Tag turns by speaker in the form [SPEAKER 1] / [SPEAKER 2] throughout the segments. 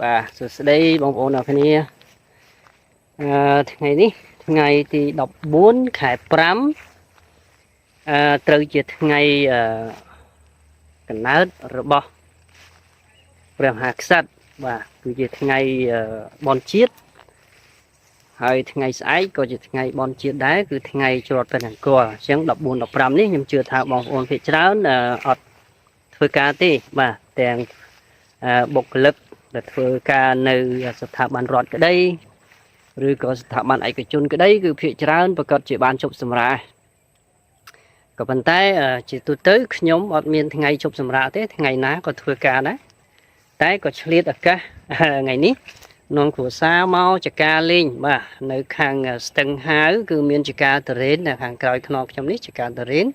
[SPEAKER 1] và sự đây bóng ổn ở phía ngày ní ngày thì đọc 4 khải pram từ chiếc ngày cần nát rồi bỏ rèm hạt sắt và từ chiếc ngày bon chiết hay ngày sái có chiếc ngày bon chiết đá cứ ngày choเป็นhàng cò chẳng đọc 4 đọc 5 ní nhưng chưa thạo bóng ổn phía trán ọt thôi ca tí mà đèn bộc lực đểធ្វើការនៅស្ថាប័នរដ្ឋក្តីឬក៏ស្ថាប័នឯកជនក្តីគឺភាគច្រើនប្រកាសជាបានជប់សម្រាកក៏ប៉ុន្តែជាទូទៅខ្ញុំអត់មានថ្ងៃជប់សម្រាកទេថ្ងៃណាក៏ធ្វើការដែរតែក៏ឆ្លៀតឱកាសថ្ងៃនេះនាំគ្រួសារមកចការលេងបាទនៅខាងស្ទឹងហាវគឺមានចការតរេននៅខាងក្រោយខ្នងខ្ញុំនេះចការតរេន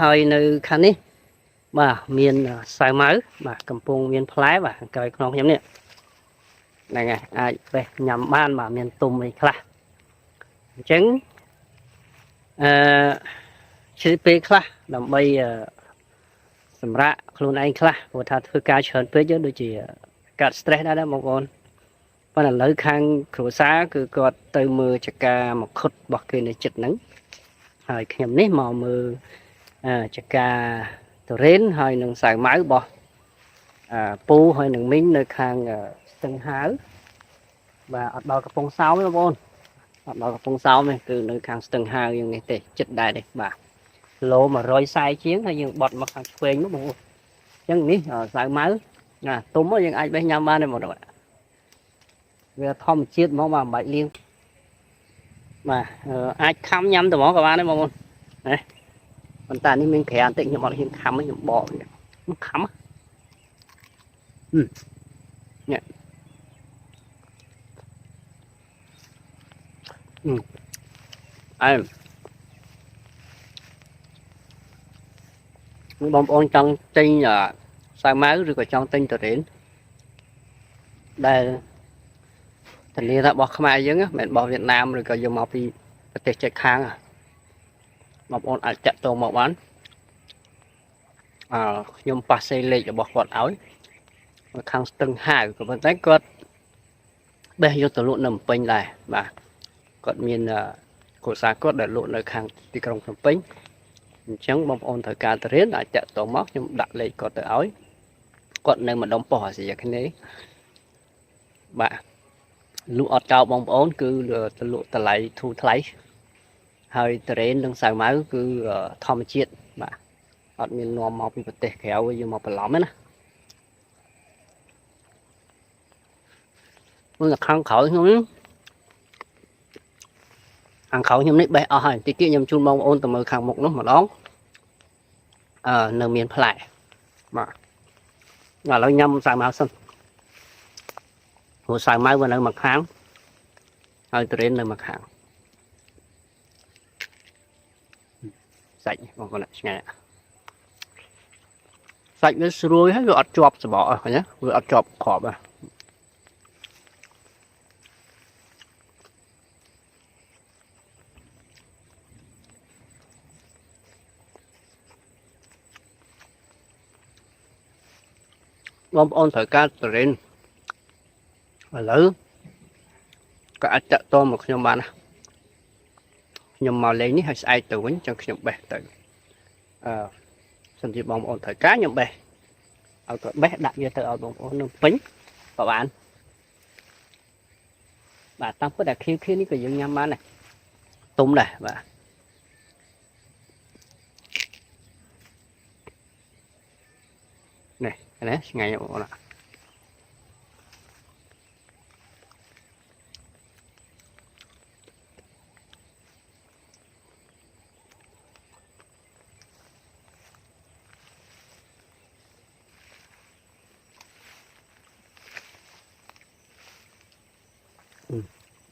[SPEAKER 1] ហើយនៅខាងនេះបាទមានសាវម៉ៅបាទកំពុងមានផ្លែបាទក្រោយខ្នងខ្ញុំនេះហ្នឹងហើយអាចបេះញ៉ាំបានបាទមានទុំអីខ្លះអញ្ចឹងឈឺពេលខ្លះដើម្បីសម្រាប់ខ្លួនឯងខ្លះព្រោះថាធ្វើការច្រើនពេកដូចជាកាត់ stress ដែរបងប្អូនប៉ុន្តែឥឡូវខាងគ្រួសារគឺគាត់ទៅមើលចការមកខុតរបស់គេនៅចិត្តហ្នឹងហើយខ្ញុំនេះមកមើលចការតរេនហើយនឹងសាវម៉ៅរបស់ពូហើយនឹងមីងនៅខាងស្ទឹងហាវបាទអត់ដល់កំពង់សោមទេបងប្អូនអត់ដល់កំពង់សោមទេគឺនៅខាងស្ទឹងហាវយ៉ាងនេះទេចិត្តដែរទេបាទគីឡូ140ជាងហើយយើងបត់មកខាងឆ្វេងមកបងប្អូនអញ្ចឹងនេះសាវម៉ៅទុំយើងអាចបេះញ៉ាំបានទេបងប្អូនវាធម្មជាតិហ្មងបាទមិនបាច់លាងបាទអាចខំញ៉ាំទៅហ្មងក៏បានដែរបងប្អូនណាប៉ុន្តែនេះមានក្រាបន្តិចខ្ញុំអត់ហ៊ានខំទេខ្ញុំបកវាខំនេះបងប្អូនចង់ទិញសាវម៉ៅឬក៏ចង់ទិញតរេនដែលធានាថារបស់ខ្មែរយើងមិនរបស់វៀតណាមឬក៏យកមកពីប្រទេសជិតខាងបងប្អូនអាចចាក់តងមកបានខ្ញុំប៉ាសេលេខរបស់គាត់ឲ្យខាងស្ទឹងហាវក៏ប៉ុន្តែគាត់បេះយកទៅលក់នៅភ្នំពេញដែរបាទគាត់មានគ្រួសារគាត់ដែលលក់នៅខាងទីក្រុងភ្នំពេញអញ្ចឹងបងប្អូនត្រូវការទៅរៀនអាចចាក់តងមកខ្ញុំដាក់លេខគាត់ទៅឲ្យគាត់នៅម្ដុំប៉ុស្តិ៍អាស៊ីអាគ្នេយ៍បាទលក់អត់កោបងប្អូនគឺទៅលក់តម្លៃធូរថ្លៃហើយតរេននិងសាវម៉ៅគឺធម្មជាតិបាទអត់មាននាំមកពីប្រទេសក្រៅយកមកបន្លំទេណាមើលខាងក្រោយខ្ញុំនេះបេះអស់ហើយតិចទៀតខ្ញុំជូនបងប្អូនទៅមើលខាងមុខនោះម្ដងនៅមានផ្លែបាទឥឡូវញ៉ាំសាវម៉ៅសិនព្រោះសាវម៉ៅវានៅមកខាងហើយតរេននៅមកខាងសាច់បងប្អូនឆ្ងាញ់សាច់វាស្រួយហើយវាអត់ជាប់សបកឃើញទេវាអត់ជាប់ក្របបងប្អូនត្រូវការតរេនឥឡូវក៏អាចតាក់ទងមកខ្ញុំបានណាខ្ញុំមកលេងនេះហើយស្អែកទៅវិញចឹងខ្ញុំបេះទៅសិនជាបងប្អូនត្រូវការខ្ញុំបេះឲ្យគាត់បេះដាក់វាទៅឲ្យបងប្អូននៅពេញក៏បានបាទតាមពិតតែខៀវនេះក៏យើងញ៉ាំបានដែរទុំដែរបាទនេះណាឆ្ងាញ់បងប្អូន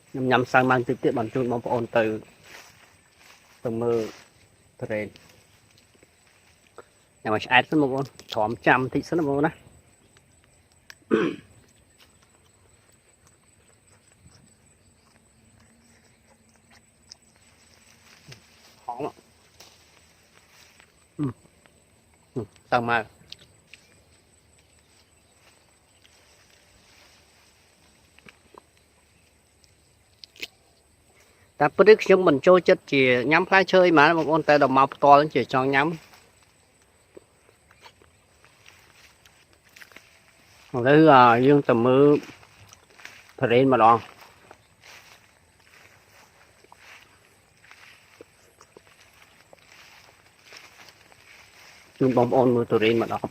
[SPEAKER 1] ខ្ញុំញ៉ាំសាវម៉ៅតិចទៀតបានជូនបងប្អូនទៅមើលតរេនញ៉ាំឲ្យឆ្អែតសិនបងប្អូនទ្រាំចាំតិចសិនបងប្អូនណាហងសាវម៉ៅ តែព្រឹកខ្ញុំមិនចូលចិត្តជាញ៉ាំផ្លែឈើអីហ្មងបងប្អូនតែដល់មកផ្ទាល់ជាចង់ញ៉ាំឥឡូវយើងទៅមើលប្រេនម្ដងជូនបងប្អូនមើលទុរេនម្ដង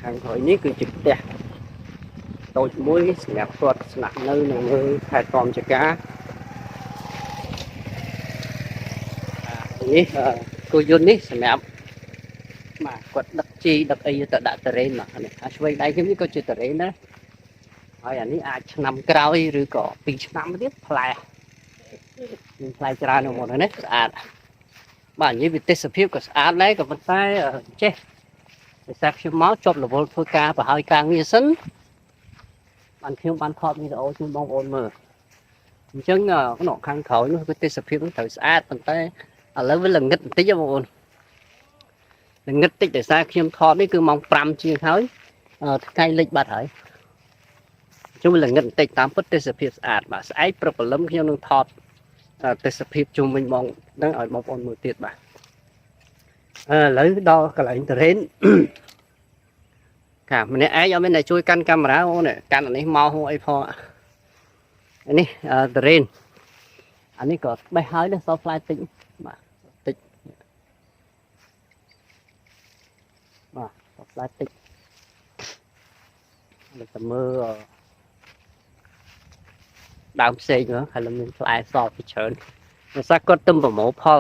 [SPEAKER 1] ខាងក្រោយនេះគឺជាផ្ទះតូចមួយសម្រាប់គាត់ស្នាក់នៅនៅលើខេត្តកំចកានេះគោយន្តនេះសម្រាប់បាទគាត់ដឹកជីដឹកអីទៅដាក់តរេនមកនេះឆ្វេងដៃខ្ញុំនេះក៏ជាតរេនដែរហើយអានេះអាចឆ្នាំក្រោយឬក៏2ឆ្នាំទៀតផ្លែមានផ្លែច្រើននៅមុននេះស្អាតបាទនិយាយពីទេសភាពក៏ស្អាតដែរក៏ប៉ុន្តែចេះដោយសារខ្ញុំមកជាប់រវល់ធ្វើការប្រហើយការងារសិនបានខ្ញុំបានថតវីដេអូជូនបងប្អូនមើលអញ្ចឹងក្នុងខាងក្រោយនោះគឺទេសភាពនោះត្រូវស្អាតប៉ុន្តែឥឡូវវាល្ងឹតបន្តិចបងប្អូនល្ងឹតតិចដោយសារខ្ញុំថតនេះគឺម៉ោង5ជាងហើយថ្ងៃលិចបាត់ហើយជុំល្ងឹតបន្តិចតាមពិតទេសភាពស្អាតបាទស្អែកព្រឹកព្រលឹមខ្ញុំនឹងថតទេសភាពជុំវិញបងនឹងឲ្យបងប្អូនមើលទៀតបាទឥឡូវដល់កន្លែងតរេនកាម្នាក់ឯងអត់មានតែជួយកាន់កាមេរ៉ាអូនកាន់អានេះមកហូអីផងនេះតរេនអានេះក៏បេះហើយសល់ផ្លែតិចបាទតិចបាទសល់ផ្លែតិចតែមើលដើមផ្សេងហ្នឹងហើយមានផ្លែសពីច្រើនដោយសារគាត់ទឹមប្រមូលផល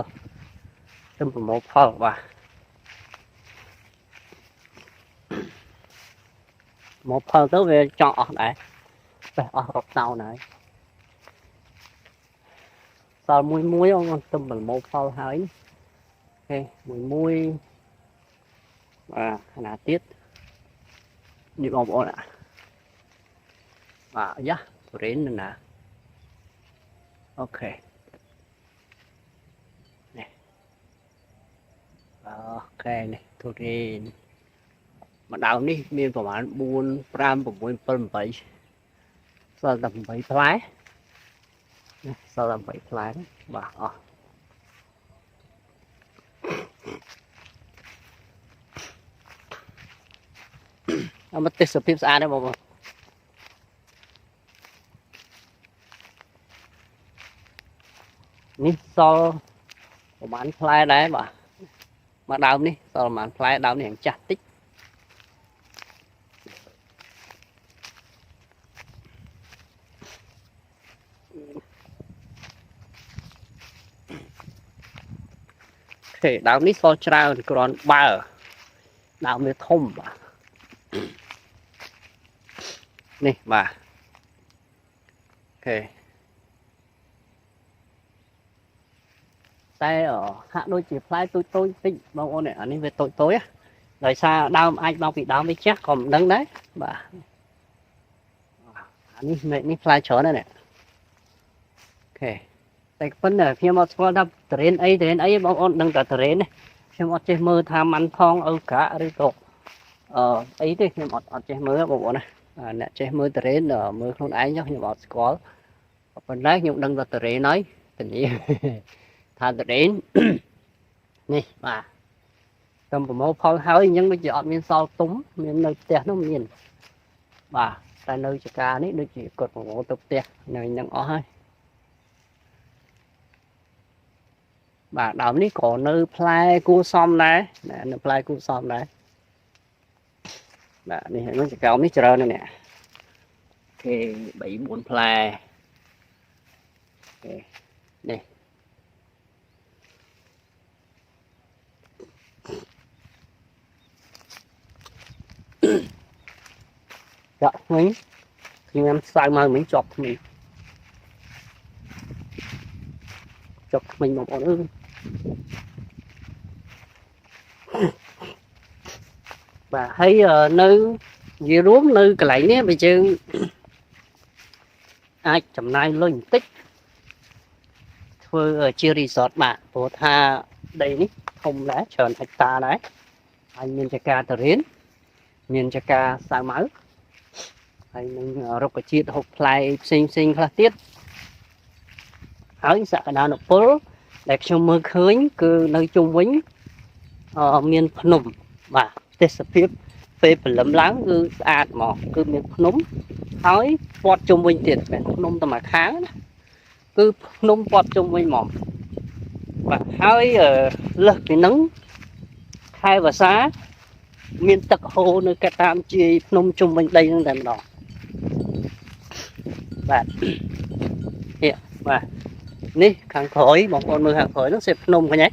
[SPEAKER 1] បាទមកផលទៅវាចង់អស់ដែរតែអស់រកតោនហើយសល់មួយអូនទឹមប្រមូលផលហើយអូខេមួយបាទខណៈទៀតនេះបងប្អូនបាទយ៉ាទុរេនណាអូខេនេះអូខេនេះទុរេនមួយដើមនេះមានប្រហែល4 5 6 7 8សល់តែ8ផ្លែសល់តែ8ផ្លែបាទអស់អមទេសភាពស្អាតទេបងប្អូននេះសល់ប្រហែលផ្លែដែរបាទមកដើមនេះសល់ប្រហែលផ្លែដើមនេះចាស់តិចដើមនេះសល់ច្រើនគ្រាន់បើដើមវាធំបាទនេះបាទអូខេតែហាក់ដូចជាផ្លែតូចតិចបងប្អូនអានេះវាតូចដោយសារដើមអាចមកពីដើមវាចាស់ក៏មិនដឹងដែរបាទអានេះផ្លែច្រើនណាស់នេះអូខេតែប៉ុន្តែខ្ញុំអត់ស្គាល់ថាតរេនអីបងប្អូនដឹងតែតរេននេះខ្ញុំអត់ចេះមើលថាម៉ាន់ថងឪកាឬក៏អីទេខ្ញុំអត់ចេះមើលបងប្អូនណាអ្នកចេះមើលតរេនមើលខ្លួនឯងចុះខ្ញុំអត់ស្គាល់ប៉ុន្តែខ្ញុំដឹងថាតរេនហើយធានាថាតរេននេះបាទតំប្រមូលផលហើយអញ្ចឹងដូចជាអត់មានសល់ទុំមាននៅផ្ទះនោះមានបាទតែនៅចកានេះដូចជាគាត់ប្រមូលទៅផ្ទះនឹងអស់ហើយបាទដើមនេះក៏នៅផ្លែគួសមដែរនៅផ្លែគួសមដែរបាទនេះហ្នឹងចកោមនេះច្រើនណាស់នេះគេ3 4ផ្លែនេះចាក់ថ្មីខ្ញុំសៅមកមិញជាប់ថ្មី mình một ổn và thấy nơi dưới rúm nơi cái lạnh này bây giờ ai chậm nay lên tích thưa chia resort mà bộ tha đây ní không lá tròn hecta đấy anh miền chả tờ riến miền chả sao máu hay mình rục cái chiết hộp lại xinh khá tiết hỏi sợ nào nó phố để trong mơ khơi cứ nơi chung quýnh miền Phnom và tết sắp tiếp về phần lấm láng cứ ạt mỏ cứ miền Phnom hỏi bọt chung quýnh tiền miền Phnom tầm mà kháng cứ Phnom bọt chung quýnh mỏm và hỏi lực cái nắng khai và xá miền tắc hồ nơi cái tam chi Phnom chung quýnh đây nó đèn đỏ và hiện và ní hàng khói bọn con mưa hàng khói nó sẽ Phnom cái nhé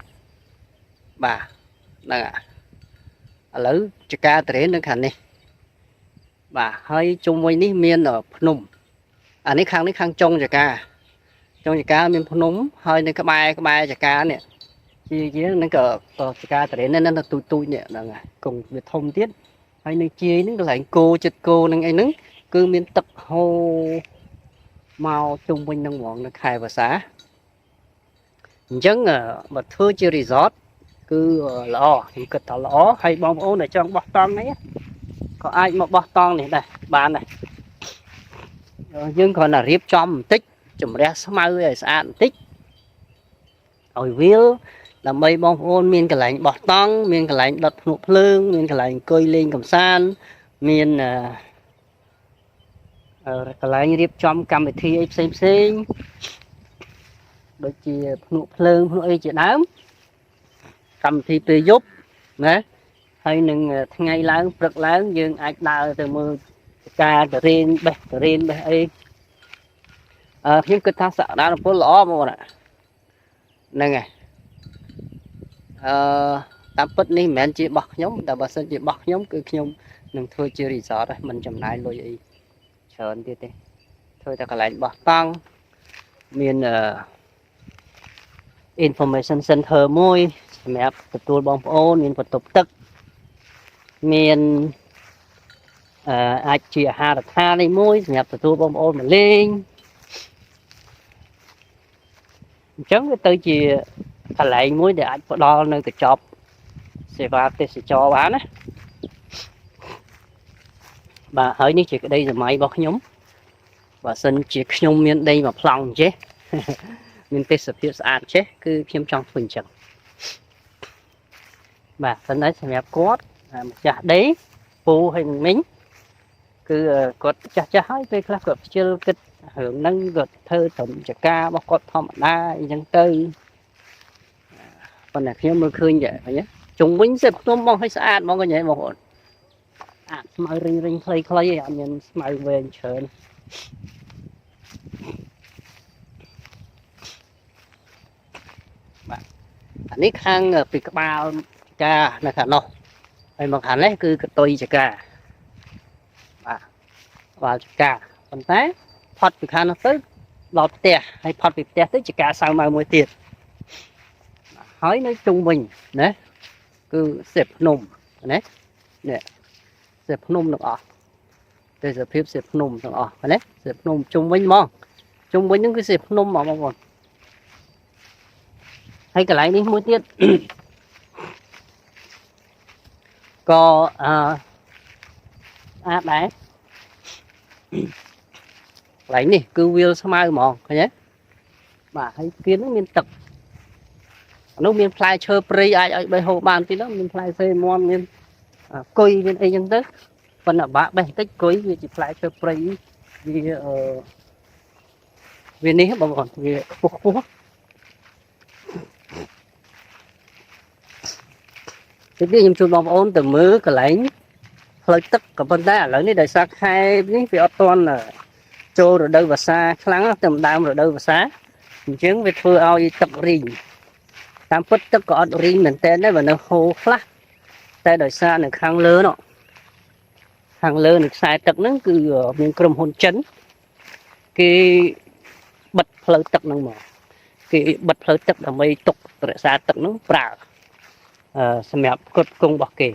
[SPEAKER 1] bà là lỡ chả ca tới nó khăn này bà hơi chung quanh ní miền ở Phnom à ní khang trong chả ca miền Phnom hơi nên cái bài chả ca nè chi nó cờ chả ca tới nên nó tui nhẹ là cùng việc thông tiết hay nên chia những cái lạnh cô chật cô nên anh nứng cứ miền tập hồ màu chung quanh nông ngọn nó khai và xá chẳng mà thưa chưa resort cứ lò thì cực tao lò hay bom ô này trong bọc tông đấy có ai mà bọc tông này này bạn này nhưng còn là riếp trong tích chùm ra smile rồi sạn tích rồi viêu là mấy bom ôn miền cái lạnh bọc tông miền cái lạnh đợt nụ lương miền cái lạnh cơi lên cầm san miền cái lạnh riếp trong cầm bị thi xem đôi chị nụ lương nụ ấy chị đám cầm thì tùy giúp nè hay nâng ngày lớn rất lớn nhưng ai đào từ mưa ca từ riêng ấy phim kịch thác sợ đã là phố lõ mà nè nè nghe tạm bất ní mẹ chị bọc nhóm ta bà sân chị bọc nhóm cứ nhóm nâng thôi chưa đi rõ đấy mình chầm lại lôi ấy chờn đi thôi ta cả lại bọc tăng miền information center môi mẹตัวบองโอนមានបន្ទប់ទឹកមានអាចជាអាហារដ្ឋាននេះមួយសម្រាប់ទទួលបងប្អូនមកលេងអញ្ចឹងវាទៅជាកន្លែងមួយដែលអាចផ្ដល់នៅកញ្ចប់សេវាទេសចរបានណាបាទហើយនេះជាក្តីសម័យរបស់ខ្ញុំបើសិនជាខ្ញុំមានដីមួយប្លង់ចេះមានទេសភាពស្អាតចេះគឺខ្ញុំចង់ធ្វើអញ្ចឹងបាទសិនđấyសម្រាប់គាត់ម្ចាស់ដីពូហើយនឹងមីងគឺគាត់ចាស់ហើយពេលខ្លះគាត់ខ្ជិលគិតរឿងហ្នឹងគាត់ធ្វើត្រឹមចការរបស់គាត់ធម្មតាអីចឹងទៅប៉ុន្តែខ្ញុំមើលឃើញvậyឃើញជុំវិញសិបខ្ញុំមកឲ្យស្អាតហ្មងគាត់ញ៉ៃបងប្អូនអាស្មៅរិញខ្លីៗឯងអត់មានស្មៅវែងច្រើនបាទអានេះខាងពីក្បាលចានៅខាងនោះហើយមកខាងនេះគឺកតុយចកាបាទចកាប៉ុន្តែផុតពីខាងនោះទៅដល់ផ្ទះហើយផុតពីផ្ទះទៅចកាសៅមកមួយទៀតហើយនៅជុំវិញណាគឺសេពភ្នំណានេះសេពភ្នំទាំងអស់ទេសភាពសេពភ្នំទាំងអស់ណាសេពភ្នំជុំវិញហ្មងជុំវិញហ្នឹងគឺសេពភ្នំហ្មងបងប្អូនហើយកន្លែងនេះមួយទៀតក៏ស្អាតដែរកន្លែងនេះគឺវាលស្មៅហ្មងឃើញទេបាទហើយគៀននេះមានទឹកនោះមានផ្លែឈើព្រៃអាចឲ្យបេះហូបបានទីនោះមានផ្លែសេមាន់មានគុយមានអីចឹងទៅប៉ុន្តែបាក់បេះតិចគុយវាជាផ្លែឈើព្រៃវានេះបងប្អូនវាខ្ពស់ទីនេះខ្ញុំជូនបងប្អូនទៅមើលកន្លែងផ្លូវទឹកក៏ប៉ុន្តែឥឡូវនេះដោយសារខែនេះវាអត់ទាន់ចូលរដូវវស្សាខ្លាំងតែដើមរដូវវស្សាអញ្ចឹងវាធ្វើឲ្យទឹករីងតាមពិតទឹកក៏អត់រីងមែនតើដែរបើនៅហូរខ្លះតែដោយសារនៅខាងលើនោះខាងលើនៃខ្សែទឹកហ្នឹងគឺមានក្រុមហ៊ុនចិនគេបិទផ្លូវទឹកហ្នឹងមក cái bật phơi tức là mây tục rồi xa tức nó bả xem đẹp cột cung bọc kì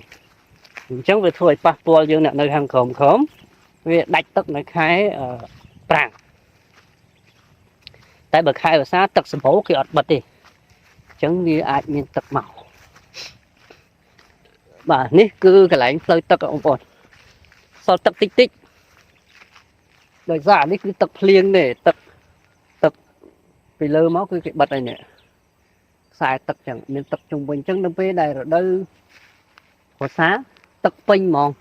[SPEAKER 1] chẳng về thôi passport dương nè nơi hàng khóm khóm vì đạch tức nó khai bả tại bậc khai và xa tức sầm bố cái ọt bật đi chẳng như ai miền tức màu mà ní cứ cái lại phơi tức ông bột sau tức tích tích đời giả ní cứ tức liêng để tức vì lơ máu cái bật này nè xài tật chẳng miền tật trung bình chân đông phía này rồi đây có xá tật pin mòn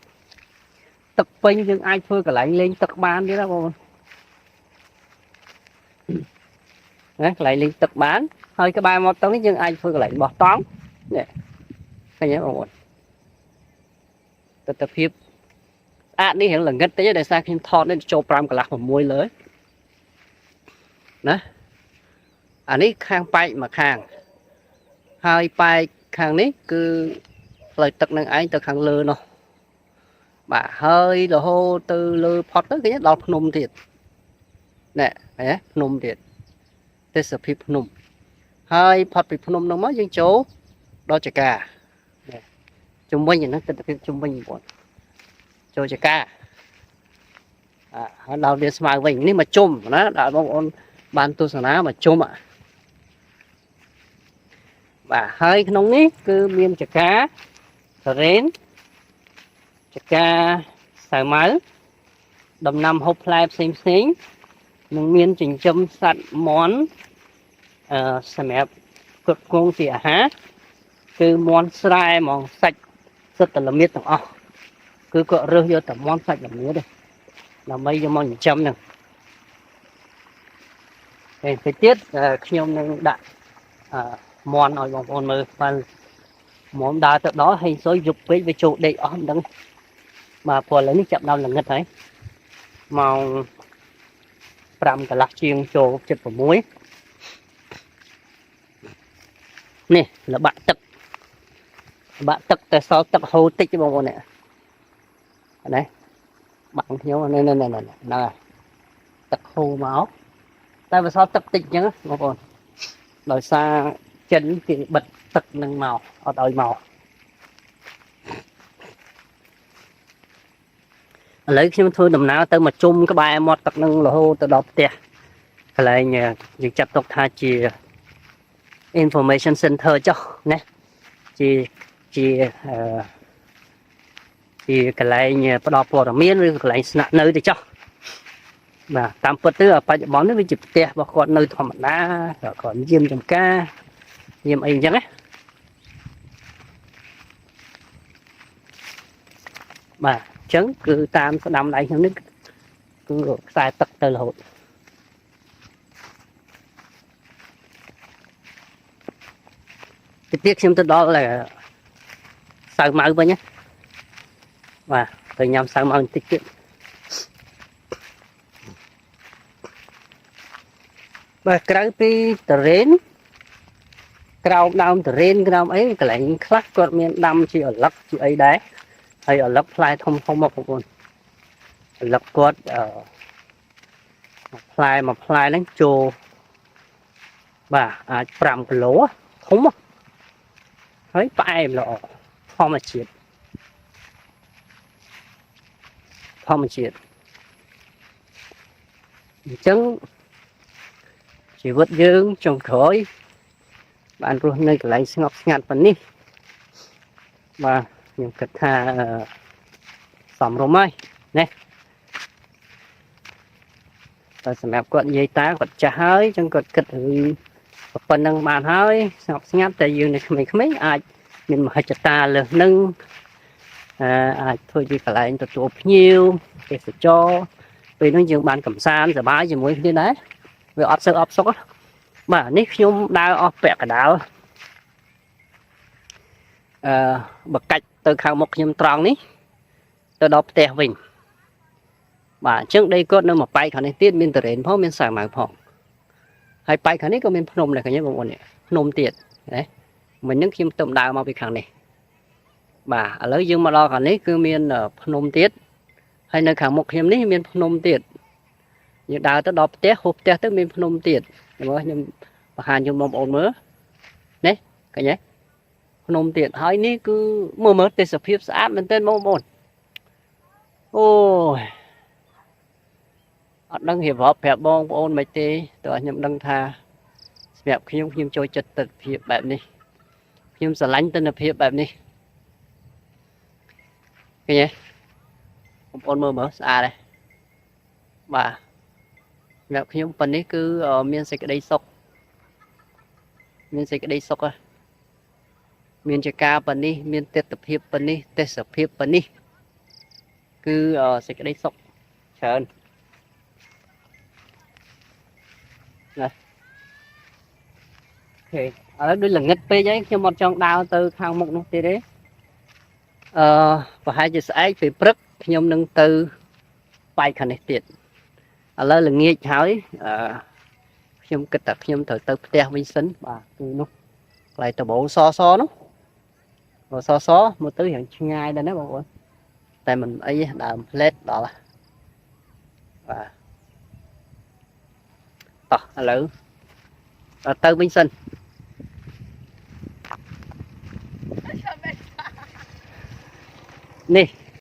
[SPEAKER 1] tật pin nhưng ai phơi cả lại lên tật bán đi đó con đấy lại lên tật bán hơi cái ba một tấn nhưng ai phơi cả lại bỏ toán nè cái nhớ rồi tật hiệp đi hiện là ngất tới để sao khi thon đến châu pram cả lạc một môi lưới đó này khang bay mà khang hai bay khang ní cứ lời tật năng anh tật khang lơ nó bà hơi là hô từ lơ phật tới cái nhất đọc nôm thiệt nè nè nôm thiệt thế sự phim nôm hai phật phim nôm nó mới dân chỗ đó chả cả chung quanh nó tật phim chung quanh bọn cho chả cả đầu tiên smile vinh nếu mà chung nó đã bọn ban tu sửa mà chung ạ và hơi nông ní cứ miên chả cá rến chả cá xài máu đầm năm hộp lại xem xính nông miên trình châm sạch món xem ép cực công thì há cứ món sài món sạch rất là miết tổng cứ cọ rơi vô tầm món sạch là nữa đây là mấy cho món châm nè thời tiết khi ông đã món ở vòng ôn mơ và món đá từ đó hay số dục với chỗ đây ôm đắng mà vừa lấy nước chậm đâu là ngất thấy màu làm cả lạc chiên chỗ chật của muối nè là bạn tật tại sao tật hô tích cái bông này đấy bạn nhớ này tật hô máu tại vì sao tật tích nhá bông con đời xa chân thì bật tật nâng màu ở đời màu lấy khi thôi đầm nào tới mà chung cái bài một tật nâng là hô từ đọc tè cái này nhà những chặt tộc tha chỉ information center cho nè chỉ cái này nhà bắt đầu vào miếng rồi cái này sẵn nơi để cho mà tam phật tư ở phải món nó với chụp tè và còn nơi thầm đá rồi còn diêm trong ca diêm ấy chẳng ấy mà chấn cứ tam có đâm lại trong nước cứ sai tật từ là hội cái tiếc xem tới đó là sao máu với nhé và từ nhằm sao máu tiết kiệm và cái pi terrain cao down terrain cao ấy cái lạnh khác còn miền Nam chỉ ở lấp chỉ ấy đấy hay ở lấp fly thông một con lấp quất fly mà fly đánh trồ và làm cái lỗ không thấy phải là phong mà triệt chứng chỉ vượt dương trong khối bạn luôn nơi cái lạnh ngọc ngạt phần đi và những cái thà sắm rô mai nè ta sẽ mẹp quận dây tá quận trà hơi trong quận kịch phần năng bàn hơi ngọc ngạt tại dương này mình không mấy ai mình mà chặt ta là nâng thôi chỉ phải lại tập nhiều để sẽ cho vì nó dương bàn cầm san giờ bái gì mới thế đấy về ốp sốc mà nick nhung đau ốp bẹt cả đau bậc cách từ khang một nhung tròn ní từ đó tè mình mà trước đây có nơi mà bay khả năng tiết miền từ phó miền sài mảng phòng hay bay khả năng có miền phnom này cái nhớ bọn này phnom tiệt đấy mình những khi tụm đào mà bị khẳng này mà ở lấy dương mà lo khả năng cứ miền ở phnom tiết hay nơi khang một hiểm ní miền phnom tiệt những đào tới đó tè hộp tè tới miền phnom tiệt nhưng và hàng trong bông ồn mớ nè cả nhé nôm tiện hỏi ní cứ mơ mơ tê sập hiếp xã bên tên bông ồn ôi đăng hiệp hợp hẹp bông ồn mấy tê tụi nhầm đăng tha hẹp khi nhung trôi chật tật hiệpแบบนี้nhung sờ lánh tên hiệpแบบนี้cái nhé bông ồn mơ mơ xa đây và hẹp khi nhung phầnนี้cứ miên sẽ cái đây sốc miên sẽ cái đây sốc à miền Tây cao phần ní miền Tây tập hiệp phần ní Tây sập hiệp phần ní cứ sẽ cái đấy sốc chờ này ok ở đây là nghịch pe giấy cho một trong đào từ khang một nút đấy và hai chữ ấy phải prep nhom nâng từ bài khẩn này tiệt ở đây là nghe hỏi nhom kịch tập nhom từ từ đeo vinh sinh và từ nó lại từ bộ so nó rồi so một thứ hiện ngay đây đó bọn tại mình ấy làm led đó là và lử từ vinh sinh nè